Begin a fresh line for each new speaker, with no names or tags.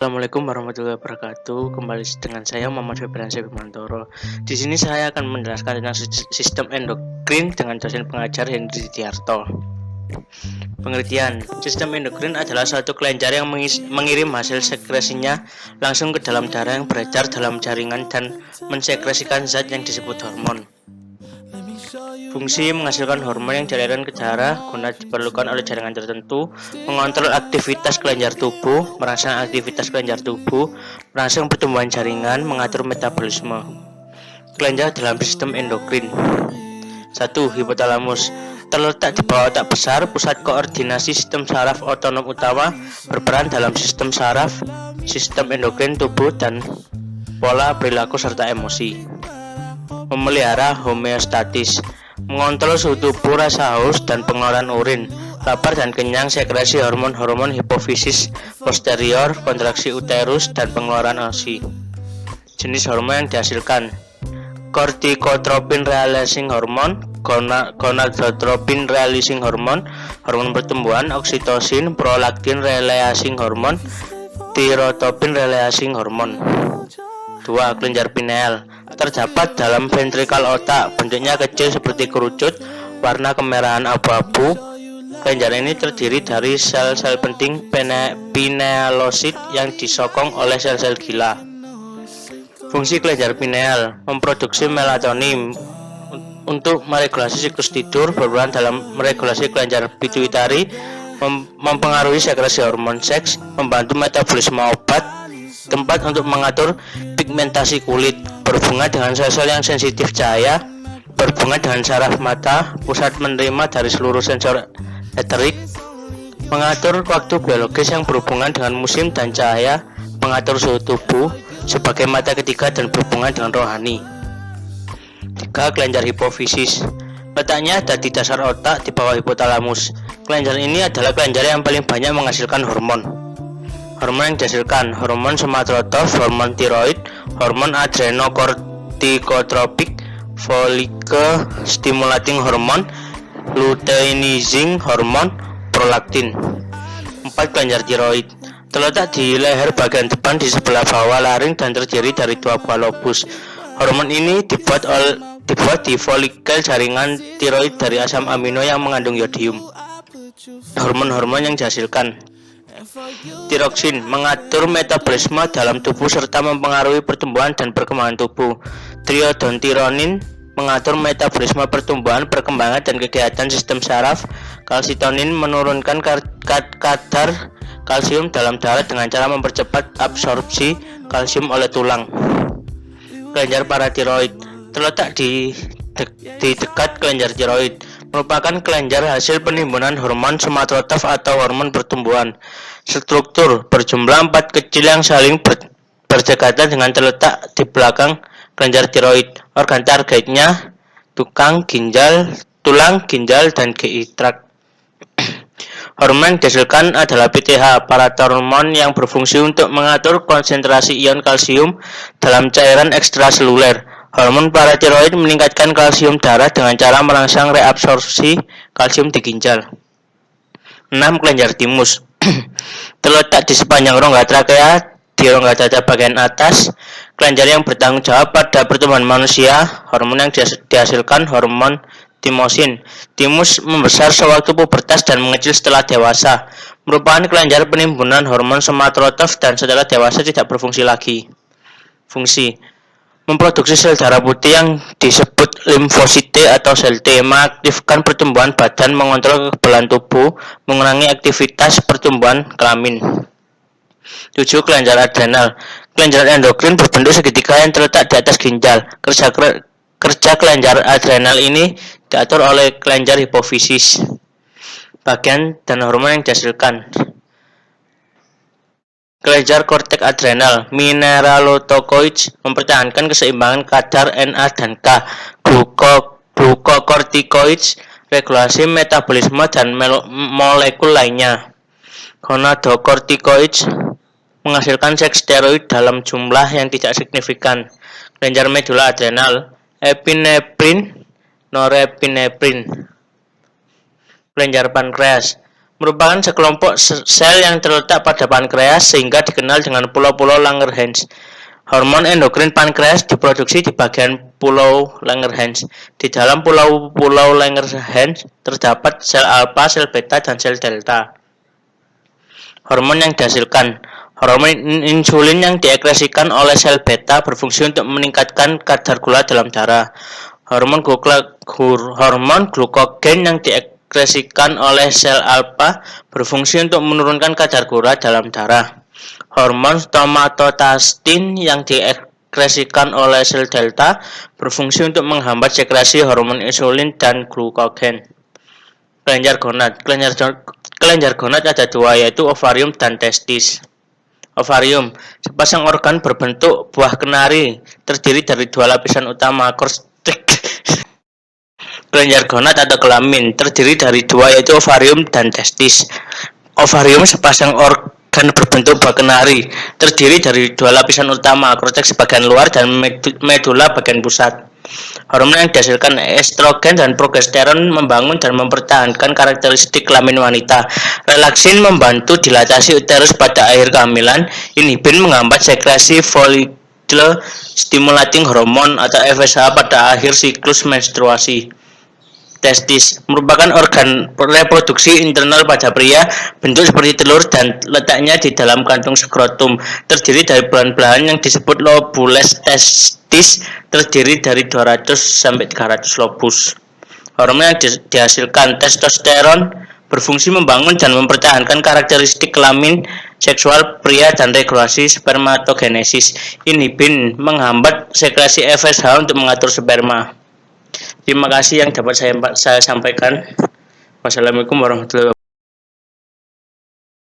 Assalamualaikum warahmatullahi wabarakatuh. Kembali dengan saya Muhammad Febriansyah Bimantoro. Di sini saya akan menjelaskan tentang sistem endokrin dengan dosen pengajar Hendri Tiarto. Pengertian: sistem endokrin adalah suatu kelenjar yang mengirim hasil sekresinya langsung ke dalam darah yang beredar dalam jaringan dan mensekresikan zat yang disebut hormon. Fungsi menghasilkan hormon yang dialirkan ke darah guna diperlukan oleh jaringan tertentu, mengontrol aktivitas kelenjar tubuh, merangsang aktivitas kelenjar tubuh, merangsang pertumbuhan jaringan, mengatur metabolisme. Kelenjar dalam sistem endokrin. 1. Hipotalamus. Terletak di bawah otak besar, pusat koordinasi sistem saraf otonom utama, berperan dalam sistem saraf, sistem endokrin tubuh, dan pola perilaku serta emosi. Memelihara homeostatis, mengontrol suhu tubuh, rasa haus, dan pengeluaran urin, lapar dan kenyang, sekresi hormon-hormon hipofisis posterior, kontraksi uterus, dan pengeluaran ASI. Jenis hormon yang dihasilkan: corticotropin releasing hormone, gonadotropin releasing hormone, hormon pertumbuhan, oksitosin, prolaktin releasing hormone, tirotropin releasing hormone. 2. Kelenjar pineal. Terdapat dalam ventrikal otak, bentuknya kecil seperti kerucut, warna kemerahan abu-abu. Kelenjar ini terdiri dari sel-sel penting pinealosit yang disokong oleh sel-sel gila. Fungsi kelenjar pineal: memproduksi melatonin untuk meregulasi siklus tidur, berperan dalam meregulasi kelenjar pituitari, mempengaruhi sekresi hormon seks, membantu metabolisme obat, tempat untuk mengatur pigmentasi kulit, berhubungan dengan sel-sel yang sensitif cahaya, berhubungan dengan saraf mata, pusat menerima dari seluruh sensor eterik, mengatur waktu biologis yang berhubungan dengan musim dan cahaya, mengatur suhu tubuh, sebagai mata ketiga dan berhubungan dengan rohani. 3. Kelenjar hipofisis. Letaknya ada di dasar otak di bawah hipotalamus. Kelenjar ini adalah kelenjar yang paling banyak menghasilkan hormon. Hormon yang dihasilkan: hormon somatotroph, hormon tiroid, hormon adrenokortikotropik, follicle stimulating hormone, luteinizing hormone, prolaktin. 4. Kelenjar tiroid. Terletak di leher bagian depan di sebelah bawah laring dan terdiri dari 2 buah lobus. Hormon ini dibuat di folikel jaringan tiroid dari asam amino yang mengandung yodium. Hormon-hormon yang dihasilkan: tiroksin, mengatur metabolisme dalam tubuh serta mempengaruhi pertumbuhan dan perkembangan tubuh. Triiodontironin, mengatur metabolisme pertumbuhan, perkembangan, dan kegiatan sistem saraf. Kalsitonin, menurunkan kadar kalsium dalam darah dengan cara mempercepat absorpsi kalsium oleh tulang. Kelenjar paratiroid. Terletak di dekat kelenjar tiroid, merupakan kelenjar hasil penimbunan hormon somatotroph atau hormon pertumbuhan. Struktur: berjumlah 4 kecil yang saling berdekatan dengan terletak di belakang kelenjar tiroid. Organ targetnya tulang, ginjal, dan GI tract. Hormon yang dihasilkan adalah PTH, parathormon, yang berfungsi untuk mengatur konsentrasi ion kalsium dalam cairan ekstraseluler. Hormon paratiroid meningkatkan kalsium darah dengan cara merangsang reabsorpsi kalsium di ginjal. 6. Kelenjar timus. Terletak di sepanjang rongga trakea, di rongga dada bagian atas. Kelenjar yang bertanggung jawab pada pertumbuhan manusia. Hormon yang dihasilkan hormon timosin. Timus membesar sewaktu pubertas dan mengecil setelah dewasa. Merupakan kelenjar penimbunan hormon somatotroph dan setelah dewasa tidak berfungsi lagi. Fungsi: memproduksi sel darah putih yang disebut limfosite atau sel T, mengaktifkan pertumbuhan badan, mengontrol kekebalan tubuh, mengurangi aktivitas pertumbuhan kelamin. 7. Kelenjar adrenal. Kelenjar endokrin berbentuk segitiga yang terletak di atas ginjal. Kerja kelenjar adrenal ini diatur oleh kelenjar hipofisis. Bagian dan hormon yang dihasilkan: kelenjar korteks adrenal, mineralotokoids, mempertahankan keseimbangan kadar Na dan K, glukokortikoids, regulasi metabolisme dan molekul lainnya. Gonadokortikoids, menghasilkan seks steroid dalam jumlah yang tidak signifikan. Kelenjar medula adrenal, epinefrin, norepinefrin. Kelenjar pankreas, merupakan sekelompok sel yang terletak pada pankreas sehingga dikenal dengan pulau-pulau Langerhans. Hormon endokrin pankreas diproduksi di bagian pulau Langerhans. Di dalam pulau-pulau Langerhans terdapat sel alfa, sel beta, dan sel delta. Hormon yang dihasilkan. Hormon insulin yang diekskresikan oleh sel beta berfungsi untuk meningkatkan kadar gula dalam darah. Hormon glukogen yang diekskresikan oleh sel alfa berfungsi untuk menurunkan kadar gula dalam darah. Hormon somatostatin yang diekskresikan oleh sel delta berfungsi untuk menghambat sekresi hormon insulin dan glukogen. Kelenjar gonad. Kelenjar gonad ada dua, yaitu ovarium dan testis. Ovarium, sepasang organ berbentuk buah kenari, terdiri dari dua lapisan utama, korstek. Kelenjar gonad atau kelamin, terdiri dari dua, yaitu ovarium dan testis. Ovarium, sepasang organ berbentuk buah kenari, terdiri dari dua lapisan utama, korteks bagian luar dan medula bagian pusat. Hormon yang dihasilkan estrogen dan progesteron membangun dan mempertahankan karakteristik kelamin wanita. Relaksin membantu dilatasi uterus pada akhir kehamilan. Inhibin menghambat sekresi follicle stimulating hormone atau FSH pada akhir siklus menstruasi. Testis merupakan organ reproduksi internal pada pria, bentuk seperti telur dan letaknya di dalam kantung skrotum. Terdiri dari belahan-belahan yang disebut lobules. Testis terdiri dari 200 sampai 300 lobus. Hormon yang dihasilkan. Testosteron berfungsi membangun dan mempertahankan karakteristik kelamin seksual pria dan regulasi spermatogenesis. Inhibin menghambat sekresi FSH untuk mengatur sperma. Terima kasih yang dapat saya sampaikan. Wassalamualaikum warahmatullahi wabarakatuh.